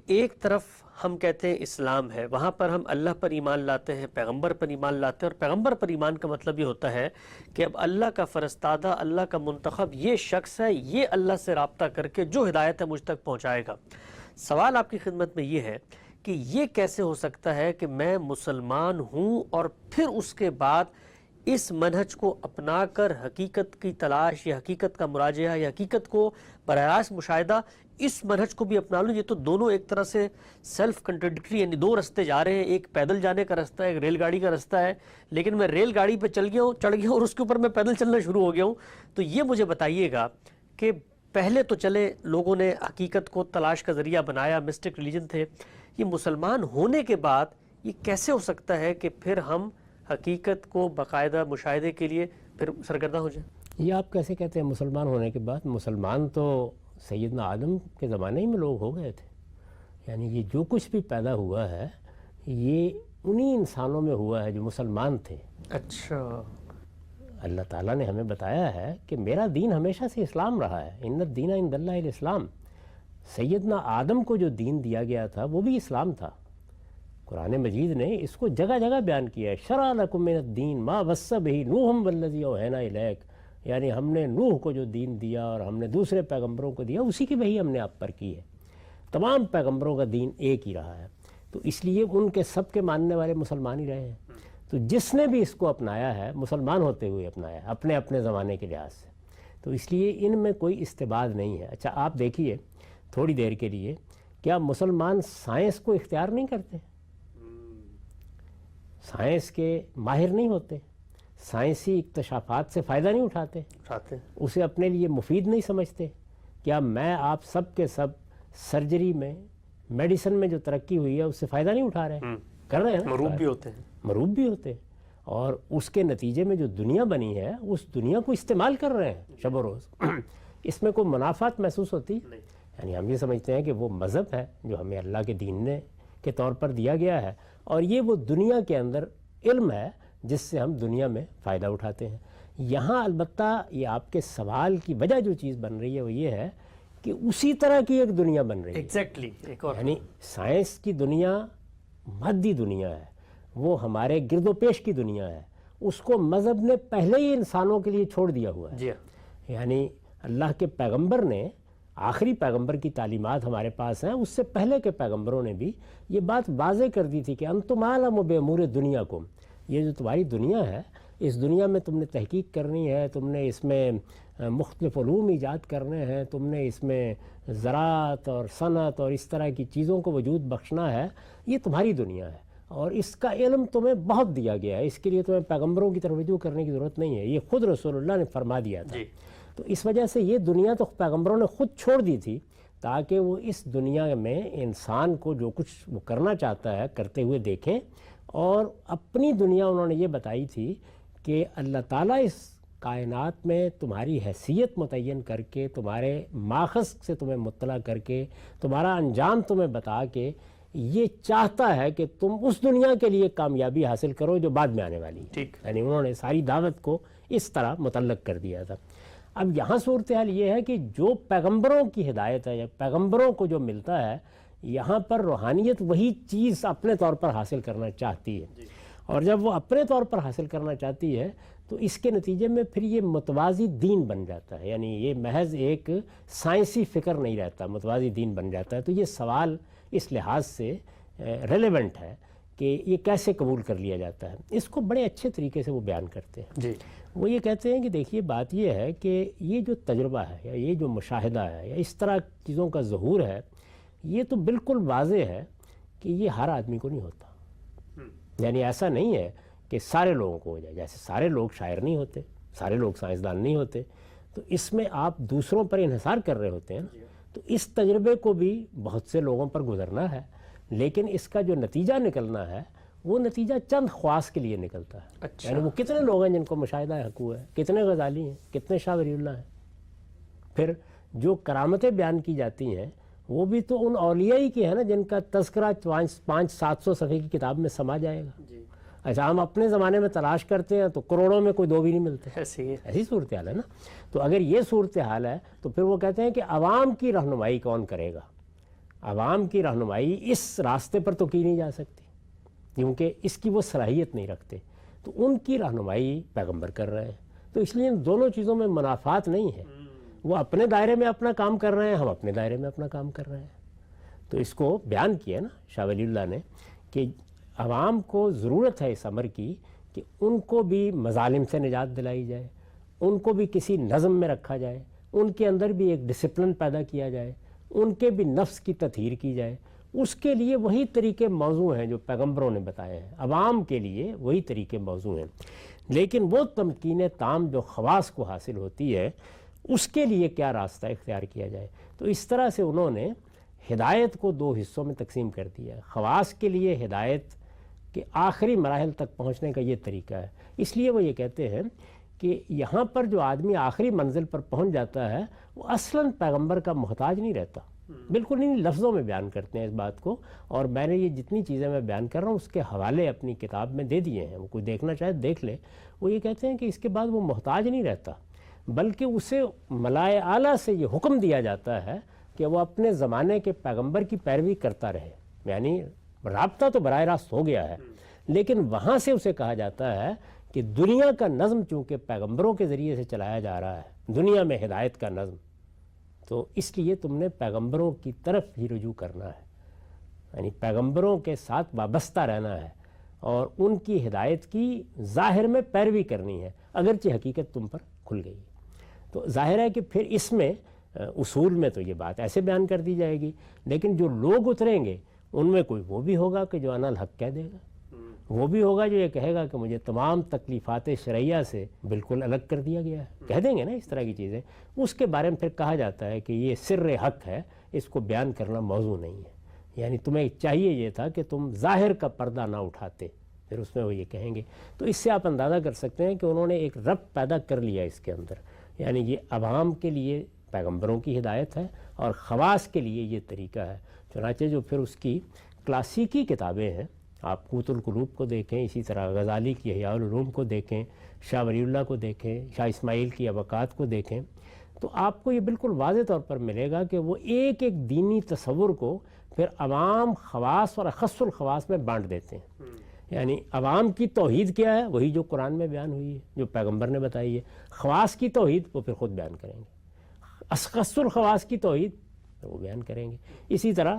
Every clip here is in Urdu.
ایک طرف ہم کہتے ہیں اسلام ہے، وہاں پر ہم اللہ پر ایمان لاتے ہیں، پیغمبر پر ایمان لاتے ہیں، اور پیغمبر پر ایمان کا مطلب یہ ہوتا ہے کہ اب اللہ کا فرستادہ، اللہ کا منتخب یہ شخص ہے، یہ اللہ سے رابطہ کر کے جو ہدایت ہے مجھ تک پہنچائے گا۔ سوال آپ کی خدمت میں یہ ہے کہ یہ کیسے ہو سکتا ہے کہ میں مسلمان ہوں اور پھر اس کے بعد اس منہج کو اپنا کر حقیقت کی تلاش یا حقیقت کا مراجعہ یا حقیقت کو براہ راست مشاہدہ، اس منہج کو بھی اپنا لوں؟ یہ تو دونوں ایک طرح سے سیلف کنٹرڈکٹری، یعنی دو رستے جا رہے ہیں، ایک پیدل جانے کا رستہ ہے، ایک ریل گاڑی کا رستہ ہے، لیکن میں ریل گاڑی پہ چڑھ گیا ہوں اور اس کے اوپر میں پیدل چلنا شروع ہو گیا ہوں۔ تو یہ مجھے بتائیے گا کہ پہلے تو چلے لوگوں نے حقیقت کو تلاش کا ذریعہ بنایا، مسٹک ریلیجن تھے، یہ مسلمان ہونے کے بعد یہ کیسے ہو سکتا ہے کہ پھر ہم حقیقت کو باقاعدہ مشاہدے کے لیے پھر سرگرداں ہو جائیں؟ یہ آپ کیسے کہتے ہیں مسلمان ہونے کے بعد؟ مسلمان تو سیدنا آدم کے زمانے ہی میں لوگ ہو گئے تھے، یعنی یہ جو کچھ بھی پیدا ہوا ہے یہ انہی انسانوں میں ہوا ہے جو مسلمان تھے۔ اچھا، اللہ تعالیٰ نے ہمیں بتایا ہے کہ میرا دین ہمیشہ سے اسلام رہا ہے، ان الدین عند اللہ الاسلام۔ سیدنا آدم کو جو دین دیا گیا تھا وہ بھی اسلام تھا۔ قرآن مجید نے اس کو جگہ جگہ بیان کیا ہے، شرع لکم من الدین ما وصی بہ نوح والذی اوحینا الیک، یعنی ہم نے نوح کو جو دین دیا اور ہم نے دوسرے پیغمبروں کو دیا، اسی کی وحی ہم نے آپ پر کی ہے۔ تمام پیغمبروں کا دین ایک ہی رہا ہے، تو اس لیے ان کے سب کے ماننے والے مسلمان ہی رہے ہیں۔ تو جس نے بھی اس کو اپنایا ہے مسلمان ہوتے ہوئے اپنایا ہے، اپنے اپنے زمانے کے لحاظ سے، تو اس لیے ان میں کوئی استبعاد نہیں ہے۔ اچھا آپ دیکھیے تھوڑی دیر کے لیے، کیا مسلمان سائنس کو اختیار نہیں کرتے؟ سائنس کے ماہر نہیں ہوتے؟ سائنسی اکتشافات سے فائدہ نہیں اٹھاتے؟ اسے اپنے لیے مفید نہیں سمجھتے؟ کیا میں آپ سب کے سب سرجری میں، میڈیسن میں جو ترقی ہوئی ہے اس سے فائدہ نہیں اٹھا رہے؟ کر رہے ہیں نا، مروب بھی ہوتے ہیں، مروب بھی ہوتے ہیں، اور اس کے نتیجے میں جو دنیا بنی ہے اس دنیا کو استعمال کر رہے ہیں شب و روز۔ اس میں کوئی منافعات محسوس ہوتی؟ یعنی ہم یہ سمجھتے ہیں کہ وہ مذہب ہے جو ہمیں اللہ کے دین نے کے طور پر دیا گیا ہے، اور یہ وہ دنیا کے اندر علم ہے جس سے ہم دنیا میں فائدہ اٹھاتے ہیں۔ یہاں البتہ یہ آپ کے سوال کی وجہ جو چیز بن رہی ہے وہ یہ ہے کہ اسی طرح کی ایک دنیا بن رہی ہے۔ ایگزیکٹلی، ایک اور یعنی سائنس کی دنیا مادی دنیا ہے، وہ ہمارے گرد و پیش کی دنیا ہے، اس کو مذہب نے پہلے ہی انسانوں کے لیے چھوڑ دیا ہوا ہے۔ جی، یعنی اللہ کے پیغمبر نے، آخری پیغمبر کی تعلیمات ہمارے پاس ہیں، اس سے پہلے کے پیغمبروں نے بھی یہ بات واضح کر دی تھی کہ انتم عالم بامور دنیاکم، یہ جو تمہاری دنیا ہے، اس دنیا میں تم نے تحقیق کرنی ہے، تم نے اس میں مختلف علوم ایجاد کرنے ہیں، تم نے اس میں زراعت اور صنعت اور اس طرح کی چیزوں کو وجود بخشنا ہے، یہ تمہاری دنیا ہے، اور اس کا علم تمہیں بہت دیا گیا ہے، اس کے لیے تمہیں پیغمبروں کی طرف رجوع کرنے کی ضرورت نہیں ہے، یہ خود رسول اللہ نے فرما دیا تھا۔ تو اس وجہ سے یہ دنیا تو پیغمبروں نے خود چھوڑ دی تھی تاکہ وہ اس دنیا میں انسان کو جو کچھ وہ کرنا چاہتا ہے کرتے ہوئے دیکھیں، اور اپنی دنیا انہوں نے یہ بتائی تھی کہ اللہ تعالیٰ اس کائنات میں تمہاری حیثیت متعین کر کے، تمہارے ماخذ سے تمہیں مطلع کر کے، تمہارا انجام تمہیں بتا کے یہ چاہتا ہے کہ تم اس دنیا کے لیے کامیابی حاصل کرو جو بعد میں آنے والی ہے۔ یعنی انہوں نے ساری دعوت کو اس طرح متعلق کر دیا تھا۔ اب یہاں صورتحال یہ ہے کہ جو پیغمبروں کی ہدایت ہے یا پیغمبروں کو جو ملتا ہے، یہاں پر روحانیت وہی چیز اپنے طور پر حاصل کرنا چاہتی ہے، اور جب وہ اپنے طور پر حاصل کرنا چاہتی ہے تو اس کے نتیجے میں پھر یہ متوازی دین بن جاتا ہے، یعنی یہ محض ایک سائنسی فکر نہیں رہتا، متوازی دین بن جاتا ہے۔ تو یہ سوال اس لحاظ سے ریلیونٹ ہے کہ یہ کیسے قبول کر لیا جاتا ہے۔ اس کو بڑے اچھے طریقے سے وہ بیان کرتے ہیں۔ وہ یہ کہتے ہیں کہ دیکھیے بات یہ ہے کہ یہ جو تجربہ ہے یا یہ جو مشاہدہ ہے یا اس طرح چیزوں کا ظہور ہے، یہ تو بالکل واضح ہے کہ یہ ہر آدمی کو نہیں ہوتا، یعنی ایسا نہیں ہے کہ سارے لوگوں کو ہو جائے، جیسے سارے لوگ شاعر نہیں ہوتے، سارے لوگ سائنسدان نہیں ہوتے، تو اس میں آپ دوسروں پر انحصار کر رہے ہوتے ہیں، تو اس تجربے کو بھی بہت سے لوگوں پر گزرنا ہے، لیکن اس کا جو نتیجہ نکلنا ہے وہ نتیجہ چند خواص کے لیے نکلتا ہے۔ یعنی وہ کتنے لوگ ہیں جن کو مشاہدہ حق ہوا ہے، کتنے غزالی ہیں، کتنے شاہ ولی اللہ ہیں۔ پھر جو کرامتیں بیان کی جاتی ہیں وہ بھی تو ان اولیاء ہی کی ہے نا جن کا تذکرہ 500-700 صفحے کی کتاب میں سما جائے گا۔ اچھا ہم اپنے زمانے میں تلاش کرتے ہیں تو کروڑوں میں کوئی دو بھی نہیں ملتے، ایسی صورتحال ہے نا۔ تو اگر یہ صورتحال ہے تو پھر وہ کہتے ہیں کہ عوام کی رہنمائی کون کرے گا؟ عوام کی رہنمائی اس راستے پر تو کی نہیں جا سکتی کیونکہ اس کی وہ صلاحیت نہیں رکھتے، تو ان کی رہنمائی پیغمبر کر رہے ہیں۔ تو اس لیے ان دونوں چیزوں میں منافات نہیں ہے، وہ اپنے دائرے میں اپنا کام کر رہے ہیں، ہم اپنے دائرے میں اپنا کام کر رہے ہیں۔ تو اس کو بیان کیا نا شاہ ولی اللہ نے کہ عوام کو ضرورت ہے اس امر کی کہ ان کو بھی مظالم سے نجات دلائی جائے، ان کو بھی کسی نظم میں رکھا جائے، ان کے اندر بھی ایک ڈسپلن پیدا کیا جائے، ان کے بھی نفس کی تطہیر کی جائے۔ اس کے لیے وہی طریقے موضوع ہیں جو پیغمبروں نے بتائے ہیں، عوام کے لیے وہی طریقے موضوع ہیں، لیکن وہ تمکین تام جو خواص کو حاصل ہوتی ہے اس کے لیے کیا راستہ اختیار کیا جائے۔ تو اس طرح سے انہوں نے ہدایت کو دو حصوں میں تقسیم کر دیا ہے۔ خواص کے لیے ہدایت کے آخری مراحل تک پہنچنے کا یہ طریقہ ہے، اس لیے وہ یہ کہتے ہیں کہ یہاں پر جو آدمی آخری منزل پر پہنچ جاتا ہے وہ اصلاً پیغمبر کا محتاج نہیں رہتا، بالکل نہیں، لفظوں میں بیان کرتے ہیں اس بات کو، اور میں نے یہ جتنی چیزیں میں بیان کر رہا ہوں اس کے حوالے اپنی کتاب میں دے دیے ہیں، وہ کوئی دیکھنا چاہے دیکھ لے۔ وہ یہ کہتے ہیں کہ اس کے بعد وہ محتاج نہیں رہتا، بلکہ اسے ملائے اعلیٰ سے یہ حکم دیا جاتا ہے کہ وہ اپنے زمانے کے پیغمبر کی پیروی کرتا رہے، یعنی رابطہ تو براہ راست ہو گیا ہے، لیکن وہاں سے اسے کہا جاتا ہے کہ دنیا کا نظم چونکہ پیغمبروں کے ذریعے سے چلایا جا رہا ہے، دنیا میں ہدایت کا نظم، تو اس لیے تم نے پیغمبروں کی طرف ہی رجوع کرنا ہے، یعنی پیغمبروں کے ساتھ وابستہ رہنا ہے اور ان کی ہدایت کی ظاہر میں پیروی کرنی ہے، اگرچہ حقیقت تم پر کھل گئی۔ تو ظاہر ہے کہ پھر اس میں اصول میں تو یہ بات ایسے بیان کر دی جائے گی، لیکن جو لوگ اتریں گے ان میں کوئی وہ بھی ہوگا کہ جو انا الحق کہہ دے گا، وہ بھی ہوگا جو یہ کہے گا کہ مجھے تمام تکلیفات شرعیہ سے بالکل الگ کر دیا گیا ہے، کہہ دیں گے نا اس طرح کی چیزیں۔ اس کے بارے میں پھر کہا جاتا ہے کہ یہ سر حق ہے، اس کو بیان کرنا موضوع نہیں ہے، یعنی تمہیں چاہیے یہ تھا کہ تم ظاہر کا پردہ نہ اٹھاتے، پھر اس میں وہ یہ کہیں گے۔ تو اس سے آپ اندازہ کر سکتے ہیں کہ انہوں نے ایک ربط پیدا کر لیا اس کے اندر، یعنی یہ عوام کے لیے پیغمبروں کی ہدایت ہے اور خواص کے لیے یہ طریقہ ہے۔ چنانچہ جو پھر اس کی کلاسیکی کتابیں ہیں، آپ قوت القلوب کو دیکھیں، اسی طرح غزالی کی احیاء العلوم کو دیکھیں، شاہ ولی اللہ کو دیکھیں، شاہ اسماعیل کی ابقات کو دیکھیں، تو آپ کو یہ بالکل واضح طور پر ملے گا کہ وہ ایک ایک دینی تصور کو پھر عوام، خواص اور اخص الخواص میں بانٹ دیتے ہیں۔ یعنی عوام کی توحید کیا ہے، وہی جو قرآن میں بیان ہوئی ہے، جو پیغمبر نے بتائی ہے۔ خواص کی توحید وہ پھر خود بیان کریں گے، اخص الخواص کی توحید وہ بیان کریں گے۔ اسی طرح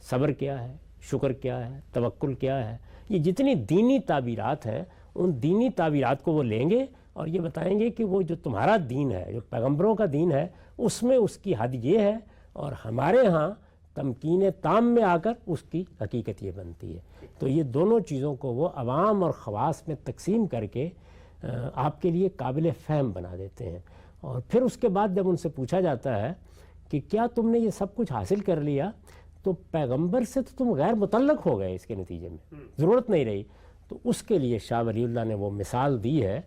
صبر کیا ہے، شکر کیا ہے، توکل کیا ہے، یہ جتنی دینی تعبیرات ہیں ان دینی تعبیرات کو وہ لیں گے اور یہ بتائیں گے کہ وہ جو تمہارا دین ہے، جو پیغمبروں کا دین ہے، اس میں اس کی حد یہ ہے، اور ہمارے ہاں تمکین تام میں آ کر اس کی حقیقت یہ بنتی ہے۔ تو یہ دونوں چیزوں کو وہ عوام اور خواص میں تقسیم کر کے آپ کے لیے قابل فہم بنا دیتے ہیں۔ اور پھر اس کے بعد جب ان سے پوچھا جاتا ہے کہ کیا تم نے یہ سب کچھ حاصل کر لیا، تو پیغمبر سے تو تم غیر متعلق ہو گئے، اس کے نتیجے میں ضرورت نہیں رہی۔ تو اس کے لیے شاہ ولی اللہ نے وہ مثال دی ہے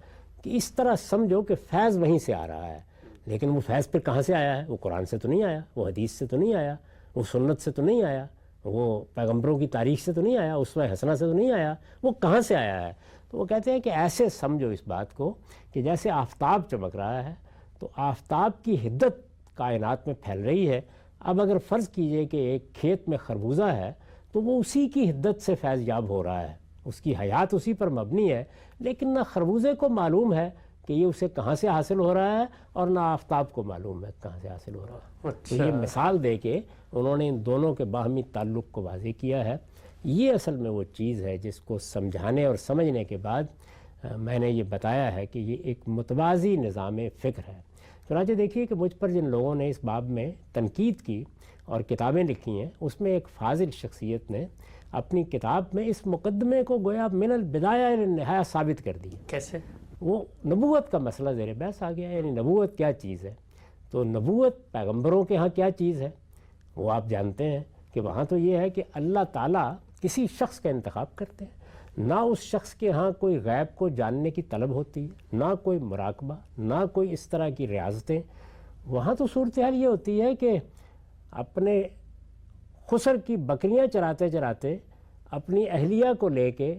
کہ اس طرح سمجھو کہ فیض وہیں سے آ رہا ہے، لیکن وہ فیض پھر کہاں سے آیا ہے؟ وہ قرآن سے تو نہیں آیا، وہ حدیث سے تو نہیں آیا، وہ سنت سے تو نہیں آیا، وہ پیغمبروں کی تاریخ سے تو نہیں آیا، اسوہ حسنہ سے تو نہیں آیا، وہ کہاں سے آیا ہے؟ تو وہ کہتے ہیں کہ ایسے سمجھو اس بات کو کہ جیسے آفتاب چمک رہا ہے تو آفتاب کی حدت کائنات میں پھیل رہی ہے۔ اب اگر فرض کیجئے کہ ایک کھیت میں خربوزہ ہے تو وہ اسی کی حدت سے فیض یاب ہو رہا ہے، اس کی حیات اسی پر مبنی ہے، لیکن نہ خربوزے کو معلوم ہے کہ یہ اسے کہاں سے حاصل ہو رہا ہے اور نہ آفتاب کو معلوم ہے کہاں سے حاصل ہو رہا ہے۔ تو یہ مثال دے کے انہوں نے ان دونوں کے باہمی تعلق کو واضح کیا ہے۔ یہ اصل میں وہ چیز ہے جس کو سمجھانے اور سمجھنے کے بعد میں نے یہ بتایا ہے کہ یہ ایک متوازی نظام فکر ہے۔ چنانچہ دیکھیے کہ مجھ پر جن لوگوں نے اس باب میں تنقید کی اور کتابیں لکھی ہیں، اس میں ایک فاضل شخصیت نے اپنی کتاب میں اس مقدمے کو گویا من البدایہ الی النہایہ ثابت کر دی۔ کیسے؟ وہ نبوت کا مسئلہ زیر بحث آ گیا، یعنی نبوت کیا چیز ہے، تو نبوت پیغمبروں کے ہاں کیا چیز ہے، وہ آپ جانتے ہیں کہ وہاں تو یہ ہے کہ اللہ تعالیٰ کسی شخص کا انتخاب کرتے ہیں، نہ اس شخص کے ہاں کوئی غیب کو جاننے کی طلب ہوتی ہے، نہ کوئی مراقبہ، نہ کوئی اس طرح کی ریاضتیں۔ وہاں تو صورتحال یہ ہوتی ہے کہ اپنے خسر کی بکریاں چراتے چراتے اپنی اہلیہ کو لے کے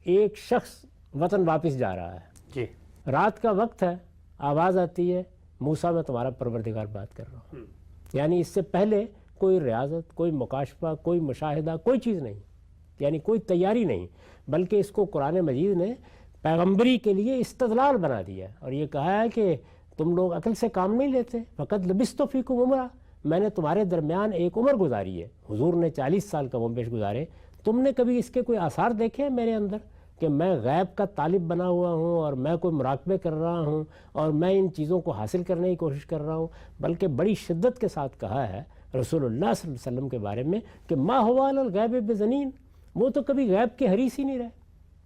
ایک شخص وطن واپس جا رہا ہے، جی، رات کا وقت ہے، آواز آتی ہے، موسیٰ میں تمہارا پروردگار بات کر رہا ہوں، یعنی اس سے پہلے کوئی ریاضت، کوئی مکاشفہ، کوئی مشاہدہ، کوئی چیز نہیں، یعنی کوئی تیاری نہیں، بلکہ اس کو قرآن مجید نے پیغمبری کے لیے استدلال بنا دیا ہے اور یہ کہا ہے کہ تم لوگ عقل سے کام نہیں لیتے، فقط لبثت فیکم عمرا، میں نے تمہارے درمیان ایک عمر گزاری ہے، حضور نے 40 سال کا کم بیش گزارے، تم نے کبھی اس کے کوئی آثار دیکھے ہیں میرے اندر کہ میں غیب کا طالب بنا ہوا ہوں اور میں کوئی مراقبے کر رہا ہوں اور میں ان چیزوں کو حاصل کرنے کی کوشش کر رہا ہوں؟ بلکہ بڑی شدت کے ساتھ کہا ہے رسول اللہ صلی اللہ علیہ وسلم کے بارے میں کہ ما هو علی الغیب بضنین، وہ تو کبھی غیب کے حریص ہی نہیں رہے،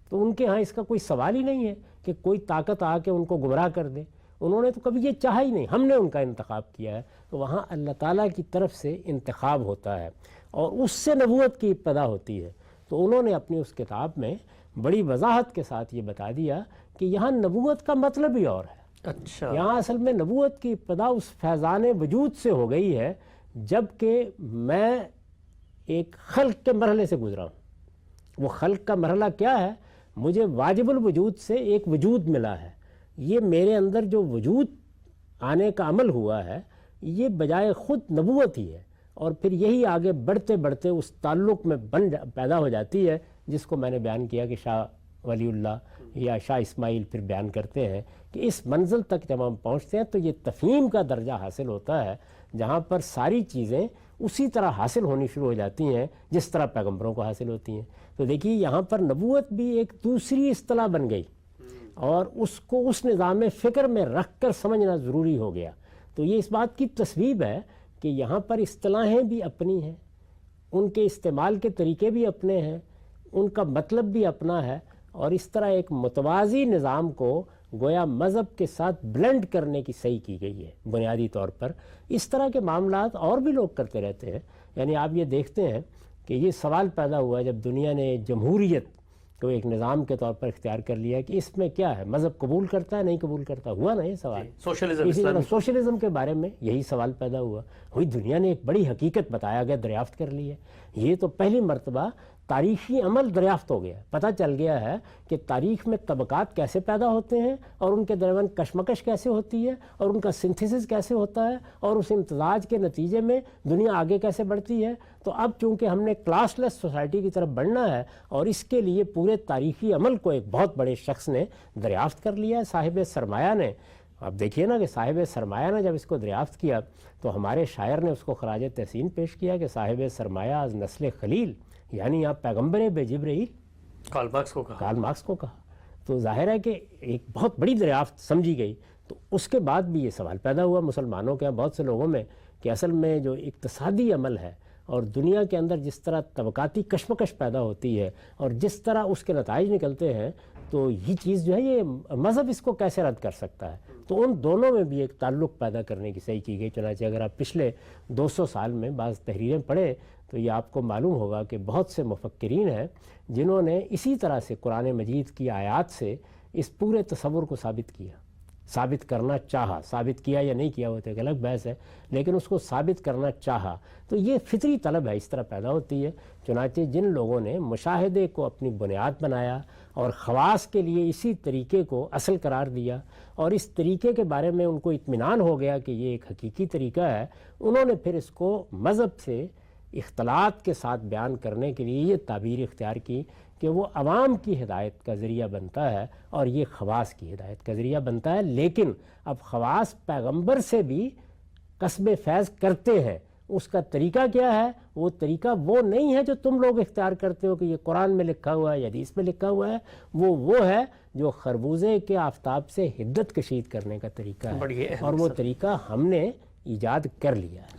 تو ان کے ہاں اس کا کوئی سوال ہی نہیں ہے کہ کوئی طاقت آ کے ان کو گمراہ کر دے، انہوں نے تو کبھی یہ چاہا ہی نہیں، ہم نے ان کا انتخاب کیا ہے۔ تو وہاں اللہ تعالیٰ کی طرف سے انتخاب ہوتا ہے اور اس سے نبوت کی ابتدا ہوتی ہے۔ تو انہوں نے اپنی اس کتاب میں بڑی وضاحت کے ساتھ یہ بتا دیا کہ یہاں نبوت کا مطلب ہی اور ہے۔ اچھا، یہاں اصل میں نبوت کی ابتدا اس فیضان وجود سے ہو گئی ہے جب کہ میں ایک خلق کے مرحلے سے گزرا ہوں۔ وہ خلق کا مرحلہ کیا ہے؟ مجھے واجب الوجود سے ایک وجود ملا ہے، یہ میرے اندر جو وجود آنے کا عمل ہوا ہے یہ بجائے خود نبوت ہی ہے، اور پھر یہی آگے بڑھتے بڑھتے اس تعلق میں پیدا ہو جاتی ہے جس کو میں نے بیان کیا کہ شاہ ولی اللہ یا شاہ اسماعیل پھر بیان کرتے ہیں کہ اس منزل تک جب ہم پہنچتے ہیں تو یہ تفہیم کا درجہ حاصل ہوتا ہے جہاں پر ساری چیزیں اسی طرح حاصل ہونی شروع ہو جاتی ہیں جس طرح پیغمبروں کو حاصل ہوتی ہیں۔ تو دیکھیے یہاں پر نبوت بھی ایک دوسری اصطلاح بن گئی اور اس کو اس نظام فکر میں رکھ کر سمجھنا ضروری ہو گیا۔ تو یہ اس بات کی تصویب ہے کہ یہاں پر اصطلاحیں بھی اپنی ہیں، ان کے استعمال کے طریقے بھی اپنے ہیں، ان کا مطلب بھی اپنا ہے، اور اس طرح ایک متوازی نظام کو گویا مذہب کے ساتھ بلینڈ کرنے کی صحیح کی گئی ہے بنیادی طور پر۔ اس طرح کے معاملات اور بھی لوگ کرتے رہتے ہیں، یعنی آپ یہ دیکھتے ہیں کہ یہ سوال پیدا ہوا جب دنیا نے جمہوریت کو ایک نظام کے طور پر اختیار کر لیا کہ اس میں کیا ہے، مذہب قبول کرتا ہے نہیں قبول کرتا، ہوا نا یہ سوال۔ سوشلزم، اسی طرح سوشلزم کے بارے میں یہی سوال پیدا ہوا، ہوئی دنیا نے ایک بڑی حقیقت بتایا گیا، دریافت کر لی ہے، یہ تو پہلی مرتبہ تاریخی عمل دریافت ہو گیا، پتہ چل گیا ہے کہ تاریخ میں طبقات کیسے پیدا ہوتے ہیں اور ان کے درمیان کشمکش کیسے ہوتی ہے اور ان کا سنتھیسس کیسے ہوتا ہے اور اس امتزاج کے نتیجے میں دنیا آگے کیسے بڑھتی ہے۔ تو اب چونکہ ہم نے کلاس لیس سوسائٹی کی طرف بڑھنا ہے اور اس کے لیے پورے تاریخی عمل کو ایک بہت بڑے شخص نے دریافت کر لیا ہے، صاحب سرمایہ نے۔ اب دیکھیے نا کہ صاحب سرمایہ نے جب اس کو دریافت کیا تو ہمارے شاعر نے اس کو خراج تحسین پیش کیا کہ صاحب سرمایہ از نسل خلیل، یعنی آپ پیغمبر بے جبرائیل، کارل مارکس کو کہا۔ تو ظاہر ہے کہ ایک بہت بڑی دریافت سمجھی گئی۔ تو اس کے بعد بھی یہ سوال پیدا ہوا مسلمانوں کے بہت سے لوگوں میں کہ اصل میں جو اقتصادی عمل ہے اور دنیا کے اندر جس طرح طبقاتی کشمکش پیدا ہوتی ہے اور جس طرح اس کے نتائج نکلتے ہیں، تو یہ چیز جو ہے یہ مذہب اس کو کیسے رد کر سکتا ہے؟ تو ان دونوں میں بھی ایک تعلق پیدا کرنے کی صحیح کی گئی۔ چنانچہ اگر آپ پچھلے 200 سال میں بعض تحریریں پڑھیں تو یہ آپ کو معلوم ہوگا کہ بہت سے مفکرین ہیں جنہوں نے اسی طرح سے قرآن مجید کی آیات سے اس پورے تصور کو ثابت کرنا چاہا، ثابت کیا یا نہیں کیا وہ تو ایک الگ بحث ہے، لیکن اس کو ثابت کرنا چاہا۔ تو یہ فطری طلب ہے، اس طرح پیدا ہوتی ہے۔ چنانچہ جن لوگوں نے مشاہدے کو اپنی بنیاد بنایا اور خواص کے لیے اسی طریقے کو اصل قرار دیا اور اس طریقے کے بارے میں ان کو اطمینان ہو گیا کہ یہ ایک حقیقی طریقہ ہے، انہوں نے پھر اس کو مذہب سے اختلاط کے ساتھ بیان کرنے کے لیے یہ تعبیر اختیار کی کہ وہ عوام کی ہدایت کا ذریعہ بنتا ہے اور یہ خواص کی ہدایت کا ذریعہ بنتا ہے۔ لیکن اب خواص پیغمبر سے بھی قصب فیض کرتے ہیں، اس کا طریقہ کیا ہے؟ وہ طریقہ وہ نہیں ہے جو تم لوگ اختیار کرتے ہو کہ یہ قرآن میں لکھا ہوا ہے یا حدیث میں لکھا ہوا ہے، وہ ہے جو خربوزے کے آفتاب سے حدت کشید کرنے کا طریقہ ہے، اور وہ طریقہ ہم نے ایجاد کر لیا ہے۔